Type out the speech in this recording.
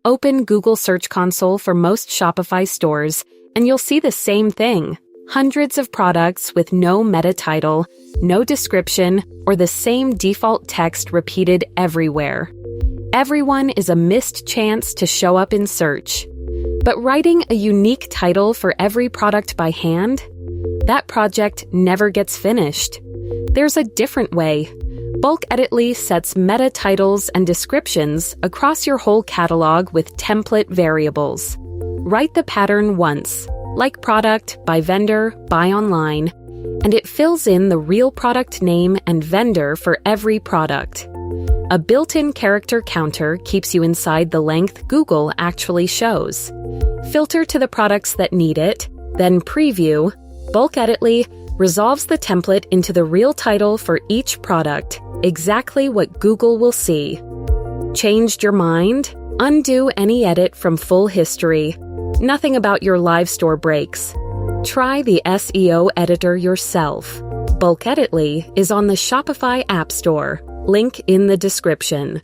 Open Google Search Console for most Shopify stores, and you'll see the same thing. Hundreds of products with no meta title, no description, or the same default text repeated everywhere. Everyone is a missed chance to show up in search. But writing a unique title for every product by hand? That project never gets finished. There's a different way. BulkEditly sets meta titles and descriptions across your whole catalog with template variables. Write the pattern once, like product, by vendor, buy online, and it fills in the real product name and vendor for every product. A built-in character counter keeps you inside the length Google actually shows. Filter to the products that need it, then preview. BulkEditly resolves the template into the real title for each product, exactly what Google will see. Changed your mind? Undo any edit from full history. Nothing about your live store breaks. Try the SEO editor yourself. BulkEditly is on the Shopify App Store. Link in the description.